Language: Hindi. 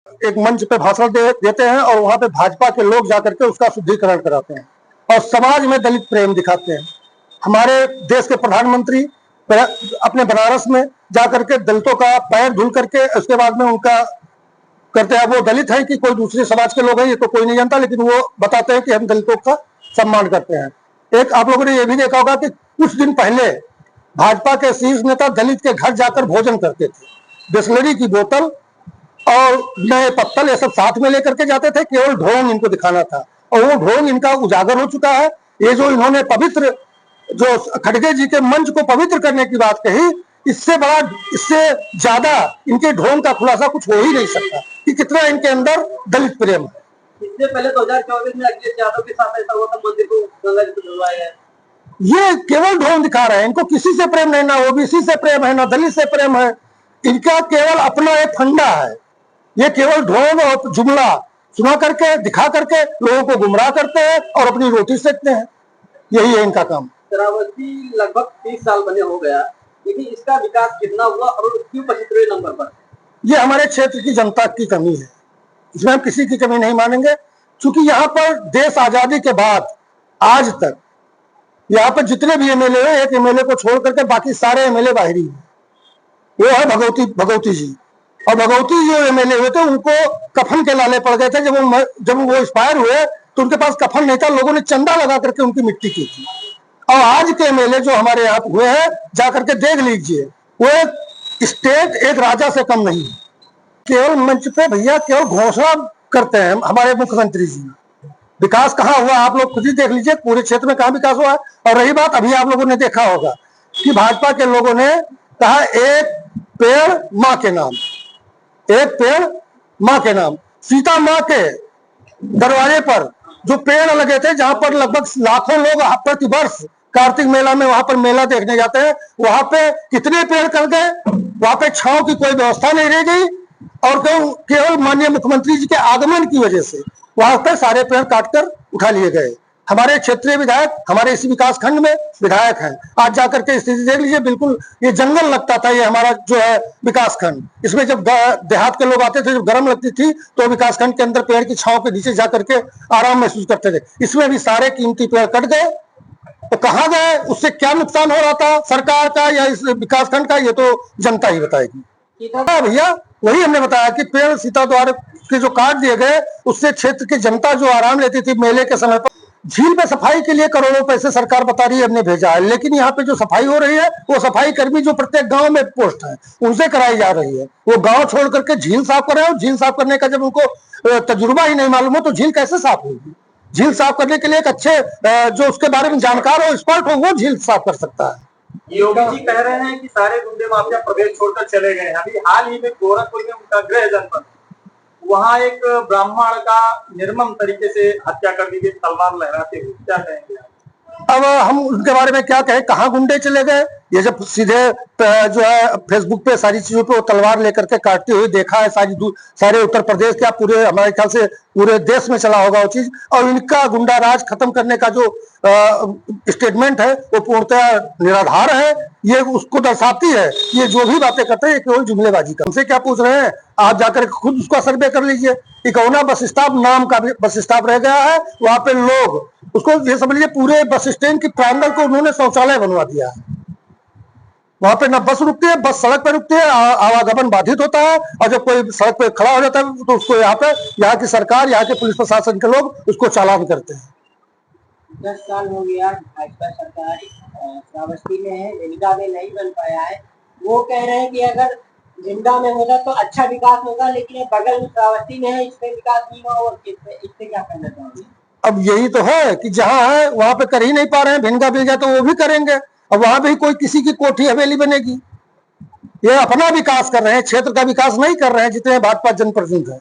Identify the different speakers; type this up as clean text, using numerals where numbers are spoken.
Speaker 1: एक मंच पे भाषण देते हैं और वहां पे भाजपा के लोग जाकर के उसका शुद्धिकरण कराते हैं और समाज में दलित प्रेम दिखाते हैं। हमारे देश के प्रधानमंत्री अपने बनारस में जाकर के दलितों का पैर धुल करके उसके बाद में उनका करते हैं। वो दलित है कि कोई दूसरे समाज के लोग हैं ये तो कोई नहीं जानता, लेकिन वो बताते हैं कि हम दलितों का सम्मान करते हैं। एक आप लोगों ने ये भी देखा होगा कि कुछ दिन पहले भाजपा के शीर्ष नेता दलित के घर जाकर भोजन करते थे। बिस्लरी की बोतल और नए पत्तल ये सब साथ में लेकर के जाते थे, केवल ढोंग इनको दिखाना था और वो ढोंग इनका उजागर हो चुका है। ये जो इन्होंने पवित्र जो खड़गे जी के मंच को पवित्र करने की बात कही, इससे बड़ा इससे ज्यादा इनके ढोंग का खुलासा कुछ हो ही नहीं सकता कि कितना इनके अंदर दलित प्रेम है।
Speaker 2: इससे पहले 2024 में अखिलेश यादव के साथ सर्वोत्तम मंदिर को गंगा जी को धुलवाया है।
Speaker 1: ये केवल ढोंग दिखा रहे हैं, इनको किसी से प्रेम नहीं, ना ओबीसी से प्रेम है ना दलित से प्रेम है। इनका केवल अपना एक फंडा है। ये केवल ढोंग और जुमला सुना करके दिखा करके लोगों को गुमराह करते हैं और अपनी रोटी सेकते हैं। यही है इनका काम।
Speaker 2: श्रावस्ती लगभग 30 साल बने हो गया, लेकिन इसका विकास कितना हुआ और क्यों 75वें नंबर पर?
Speaker 1: ये हमारे क्षेत्र की जनता की कमी है, इसमें हम किसी की कमी नहीं मानेंगे। क्योंकि यहाँ पर देश आजादी के बाद आज तक यहाँ पर जितने भी एमएलए हैं, एक एमएलए को छोड़ करके बाकी सारे एमएलए बाहरी हैं। वो है भगवती जी। और भगवती जो एमएलए हुए थे उनको कफन के लाले पड़ गए थे। जब वो एक्सपायर हुए तो उनके पास कफन नहीं था, लोगों ने चंदा लगा करके उनकी मिट्टी की थी। और आज के एमएलए जो हमारे यहाँ हुए हैं, जाकर के देख लीजिए, वो स्टेट एक राजा से कम नहीं है। केवल मंच पे भैया केवल घोषणा करते हैं हमारे मुख्यमंत्री जी। विकास कहाँ हुआ आप लोग खुद ही देख लीजिए, पूरे क्षेत्र में कहाँ विकास हुआ है। और रही बात, अभी आप लोगों ने देखा होगा कि भाजपा के लोगों ने कहा एक पेड़ माँ के नाम, एक पेड़ माँ के नाम। सीता माँ के दरवाजे पर जो पेड़ लगे थे, जहां पर लगभग लाखों लोग प्रतिवर्ष कार्तिक मेला में वहां पर मेला देखने जाते हैं, वहां पे कितने पेड़ कट गए। वहां पे छांव की कोई व्यवस्था नहीं रह गई और केवल माननीय मुख्यमंत्री जी के आगमन की वजह से वहां पर सारे पेड़ काटकर उठा लिए गए। हमारे क्षेत्रीय विधायक हमारे इसी विकास खंड में विधायक हैं। आज जाकर के स्थिति देख लीजिए, बिल्कुल ये जंगल लगता था। ये हमारा जो है विकास खंड, इसमें जब देहात के लोग आते थे, जब गर्म लगती थी तो विकास खंड के अंदर पेड़ की छांव के नीचे जाकर के आराम महसूस करते थे। इसमें भी सारे कीमती पेड़ कट गए। तो कहाँ गए, उससे क्या नुकसान हो रहा था सरकार का या इस विकास खंड का, ये तो जनता ही बताएगी। भैया वही हमने बताया कि पेड़ सीता द्वार के जो काट दिए गए, उससे क्षेत्र की जनता जो आराम लेती थी मेले के समय पर। झील पे सफाई के लिए करोड़ों पैसे सरकार बता रही है हमने भेजा है, लेकिन यहाँ पे जो सफाई हो रही है वो सफाई कर्मी जो प्रत्येक गांव में पोस्ट है उनसे कराई जा रही है। वो गांव छोड़ करके झील साफ कर रहे हो। झील साफ करने का जब उनको तजुर्बा ही नहीं मालूम हो तो झील कैसे साफ होगी? झील साफ करने के लिए एक अच्छे जो उसके बारे में जानकार हो, एक्सपर्ट हो, वो झील साफ कर सकता है।
Speaker 2: योगी जी कह रहे हैं कि सारे गुंडे माफिया प्रदेश छोड़कर चले गए। अभी हाल ही में गोरखपुर में उनका गृह जनपद, वहाँ एक ब्राह्मण का निर्मम तरीके से हत्या कर दी गई तलवार लहराते हुए, क्या कहेंगे?
Speaker 1: अब हम उनके बारे में क्या कहें, कहाँ गुंडे चले गए? ये जब सीधे जो है फेसबुक पे सारी चीजों पे वो तलवार लेकर के काटते हुए देखा है सारे उत्तर प्रदेश क्या पूरे हमारे ख्याल से पूरे देश में चला होगा वो चीज। और इनका गुंडा राज खत्म करने का जो स्टेटमेंट है वो पूर्णतः निराधार है। ये उसको दर्शाती है ये जो भी बातें करते हैं ये केवल जुमलेबाजी का। हमसे क्या पूछ रहे हैं, आप जाकर खुद उसका सर्वे कर लीजिए। इकौना बस स्टॉप नाम का भी बस स्टॉप रह गया है, वहां पे लोग उसको ये समझ लीजिए पूरे बस स्टैंड की प्रांगण को उन्होंने शौचालय बनवा दिया है। वहां पे ना बस रुकती है, बस सड़क पे रुकती है, आवागमन बाधित होता है। और जब कोई सड़क पे खड़ा हो जाता है तो उसको यहाँ की सरकार, यहाँ के पुलिस प्रशासन के लोग उसको चालान करते हैं।
Speaker 3: 10 साल हो गया भाजपा सरकार श्रावस्ती में है, झिंगा में नहीं बन पाया है। वो कह रहे हैं कि अगर झिंगा में होगा तो अच्छा विकास होगा, लेकिन बगल में श्रावस्ती में है, इसमें विकास नहीं हुआ। और इससे क्या करना चाहोगे?
Speaker 1: अब यही तो है कि जहाँ है वहां पे कर ही नहीं पा रहे हैं। भिंगा मिल गया तो वो भी करेंगे। अब वहां पे कोई किसी की कोठी हवेली बनेगी? ये अपना विकास कर रहे हैं, क्षेत्र का विकास नहीं कर रहे हैं जितने भाजपा जनप्रतिनिधि है।